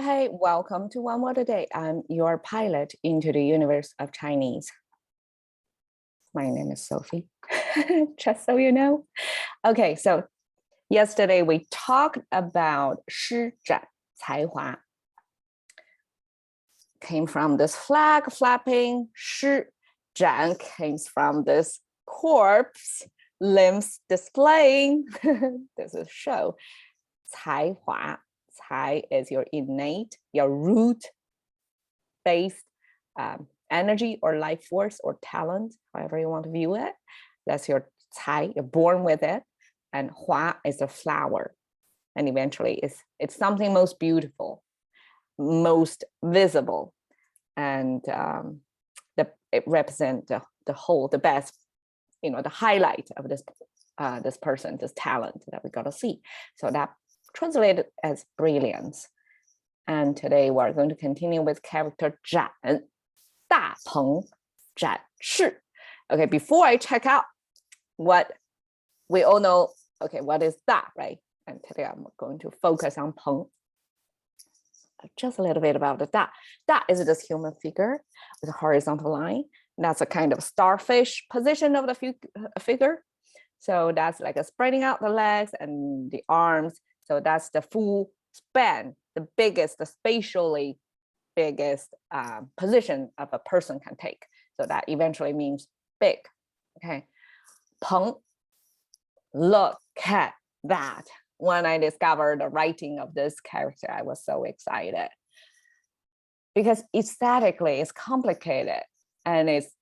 Hey, welcome to One More Day. I'm your pilot into the universe of Chinese. My name is Sophie, just so you know. Okay, so yesterday we talked about 施展才华. Came from this flag flapping. 施展 came from this corpse, limbs displaying. This is show. 才华. Cai is your innate, your root-based energy or life force or talent, however you want to view it. That's your cai, you're born with it. And hua is a flower. And eventually it's something most beautiful, most visible. And it represents the whole, the best, the highlight of this person, this talent that we got to see. So that translated as brilliance. And today we're going to continue with character 展, 大鹏展翅. Okay, before I check out what we all know, okay, what is that, right? And today I'm going to focus on 鹏. Just a little bit about the 大. 大 is this human figure with a horizontal line. That's a kind of starfish position of the figure. So that's like a spreading out the legs and the arms. So that's the full span, the biggest, the spatially biggest position of a person can take. So that eventually means big. Okay. 鹏, look at that. When I discovered the writing of this character, I was so excited. Because aesthetically it's complicated and it's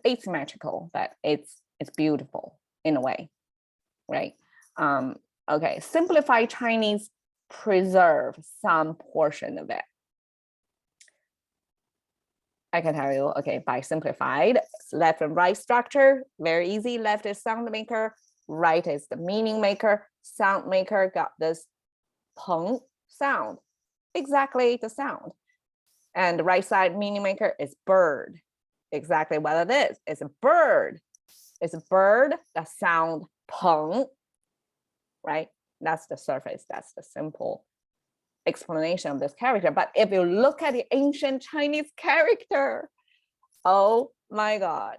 asymmetrical, but it's beautiful in a way, right? Okay, simplified Chinese preserve some portion of it. I can tell you, okay, by simplified, left and right structure, very easy. Left is sound maker, right is the meaning maker. Sound maker got this 鹏 sound, exactly the sound. And the right side meaning maker is bird, exactly what it is. It's a bird. It's a bird that sound 鹏. Right? That's the surface. That's the simple explanation of this character. But if you look at the ancient Chinese character, oh my God.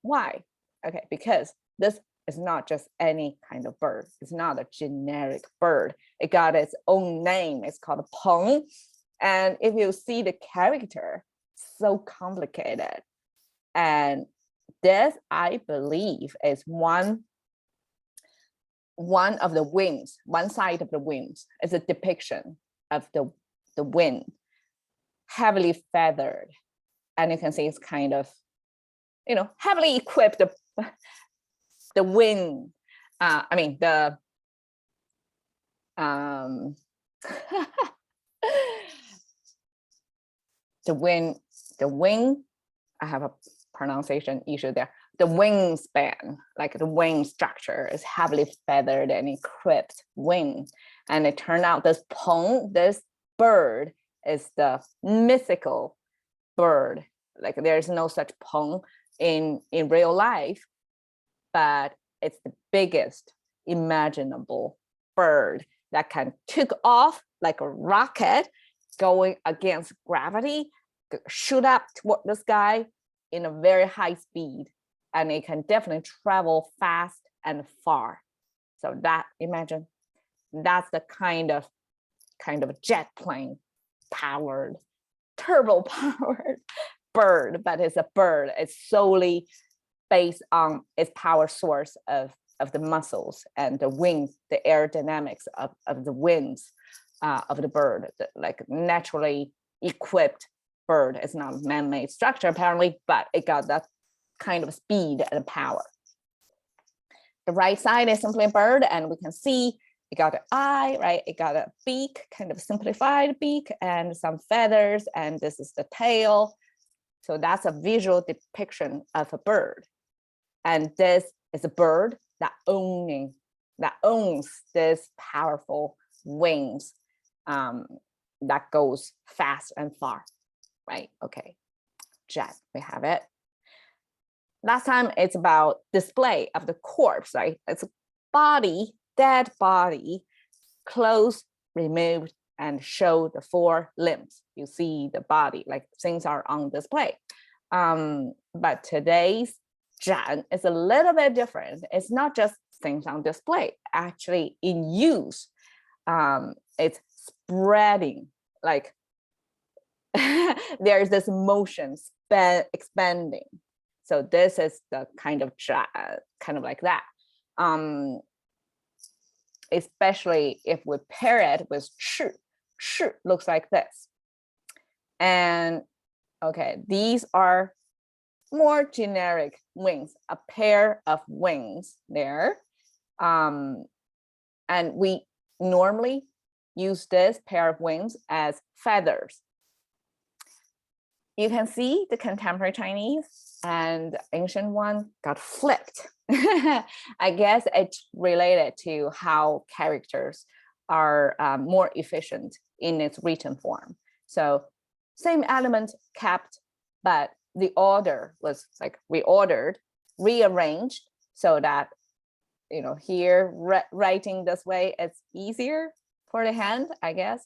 Why? Okay, because this is not just any kind of bird. It's not a generic bird. It got its own name. It's called Peng. And if you see the character, so complicated. And this, I believe, is one of the wings, one side of the wings is a depiction of the wing, heavily feathered. And you can see it's kind of, heavily equipped, the wing, the wing, I have a pronunciation issue there. The wingspan, like the wing structure, is heavily feathered and equipped wing. And it turned out this Peng, this bird, is the mythical bird. Like there's no such Peng in real life, but it's the biggest imaginable bird that can take off like a rocket going against gravity, shoot up toward the sky in a very high speed. And it can definitely travel fast and far. So that, imagine, that's the kind of jet plane powered, turbo powered bird, but it's a bird. It's solely based on its power source of the muscles and the wings, the aerodynamics of the wings of the bird, like naturally equipped bird. It's not a man-made structure apparently, but it got that kind of speed and power. The right side is simply a bird, and we can see it got an eye, right? It got a beak, kind of simplified beak, and some feathers, and this is the tail. So that's a visual depiction of a bird. And this is a bird that owns this powerful wings that goes fast and far, right? Okay, jet, we have it. Last time it's about display of the corpse, right? It's a body, dead body, clothes removed and show the 4 limbs. You see the body, like things are on display. But today's 展 is a little bit different. It's not just things on display. Actually, in use, it's spreading, like there's this motion expanding. So this is the kind of 展, kind of like that. Especially if we pair it with 翅, 翅 looks like this. And okay, these are more generic wings, a pair of wings there. And we normally use this pair of wings as feathers. You can see the contemporary Chinese and ancient one got flipped. I guess it's related to how characters are more efficient in its written form. So same element kept, but the order was like reordered, rearranged so that, you know, here writing this way, it's easier for the hand, I guess.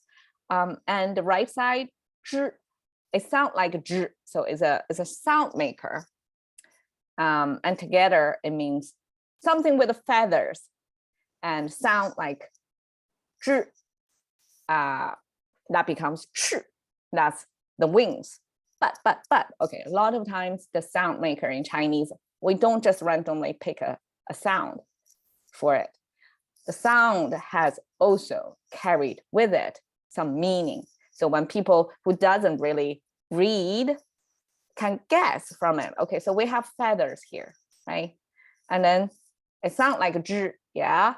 And the right side, 知, it sounds like 知, so it's a sound maker. And together it means something with the feathers and sound like 知, that becomes 翅, that's the wings. But, okay, a lot of times the sound maker in Chinese, we don't just randomly pick a sound for it. The sound has also carried with it some meaning. So when people who doesn't really read can guess from it, okay, so we have feathers here, right? And then it sounds like 知, yeah,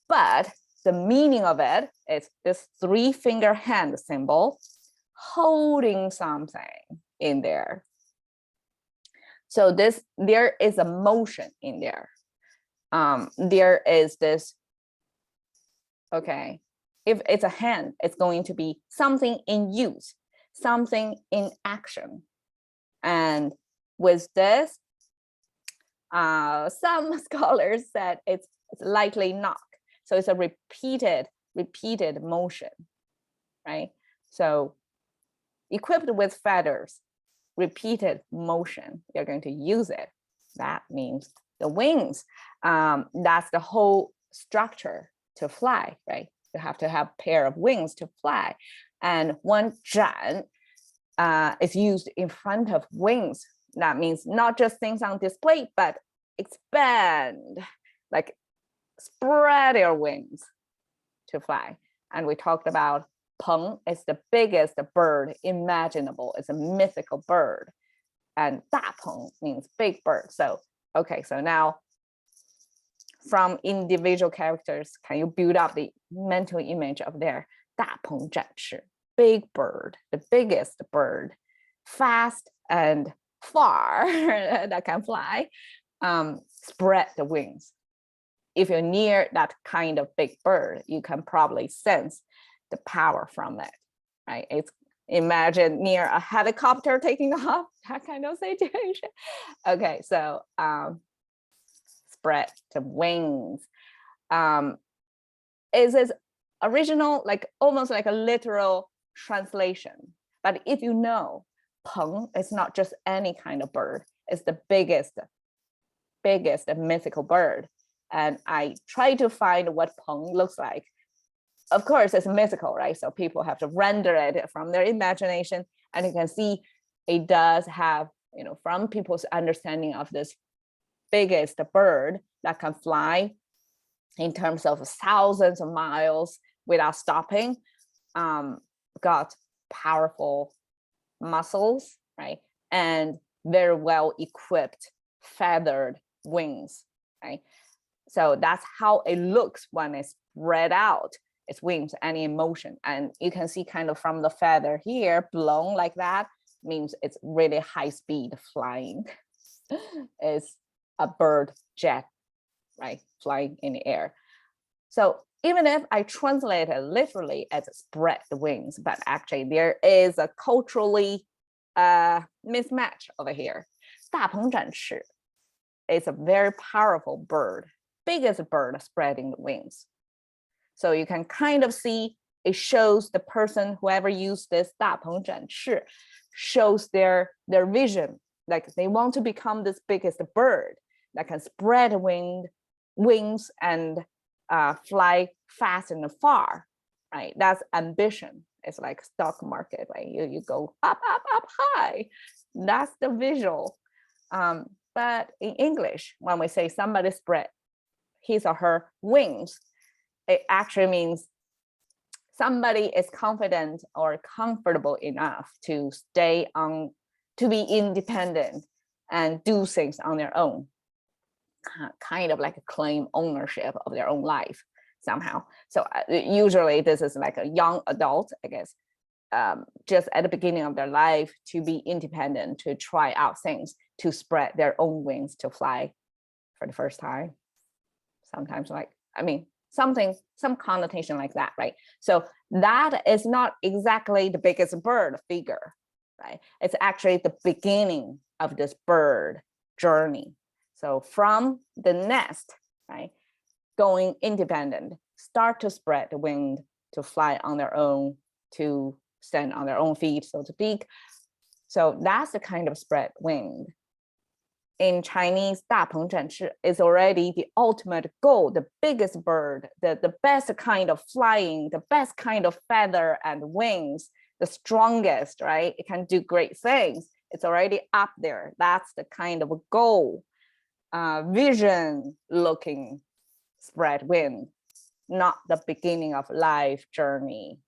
but the meaning of it is this 3-finger hand symbol holding something in there. So there is a motion in there. There is this, okay, if it's a hand, it's going to be something in use, something in action. And with this, some scholars said it's likely not. So it's a repeated motion, right? So equipped with feathers, repeated motion, you're going to use it. That means the wings. That's the whole structure to fly, right? You have to have a pair of wings to fly. And one 展 is used in front of wings. That means not just things on display, but expand, like spread your wings to fly. And we talked about 鹏 is the biggest bird imaginable. It's a mythical bird. And 大鹏 means big bird. So, okay, so now from individual characters, can you build up the mental image of their 大鹏展翅, big bird, the biggest bird, fast and far that can fly, spread the wings. If you're near that kind of big bird, you can probably sense the power from it, right? It's imagine near a helicopter taking off, that kind of situation. Okay, so spread the wings. Is this original, like almost like a literal translation? But if you know, 鹏 is not just any kind of bird, it's the biggest mythical bird. And I try to find what 鹏 looks like. Of course, it's mythical, right? So people have to render it from their imagination. And you can see it does have, you know, from people's understanding of this biggest bird that can fly in terms of thousands of miles without stopping, got powerful muscles, right? And very well equipped feathered wings, right? So that's how it looks when it's spread out, its wings and in motion. And you can see kind of from the feather here, blown like that, means it's really high speed flying. It's a bird jet, right? Flying in the air. So even if I translate it literally as spread the wings, but actually there is a culturally mismatch over here. 大鹏展翅 is a very powerful bird, biggest bird spreading the wings. So you can kind of see it shows the person, whoever used this 大鹏展翅, shows their vision. Like they want to become this biggest bird that can spread wings and fly fast and far, right? That's ambition. It's like stock market, right? You go up, up, up high. That's the visual. But in English, when we say somebody spread his or her wings, it actually means somebody is confident or comfortable enough to to be independent and do things on their own, kind of like a claim ownership of their own life somehow. So usually this is like a young adult, I guess, just at the beginning of their life to be independent, to try out things, to spread their own wings, to fly for the first time. Sometimes some connotation like that, right? So that is not exactly the biggest bird figure, right? It's actually the beginning of this bird journey. So from the nest, right, going independent, start to spread the wing, to fly on their own, to stand on their own feet, so to speak. So that's the kind of spread wing. In Chinese, 大鹏展翅 is already the ultimate goal, the biggest bird, the best kind of flying, the best kind of feather and wings, the strongest, right? It can do great things. It's already up there. That's the kind of a goal, vision looking spread wing, not the beginning of life journey,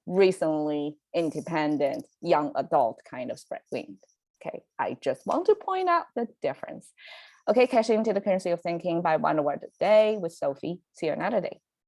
recently independent young adult kind of spread wing. Okay, I just want to point out the difference. Okay, cashing into the currency of thinking by 1 word a day with Sophie. See you another day.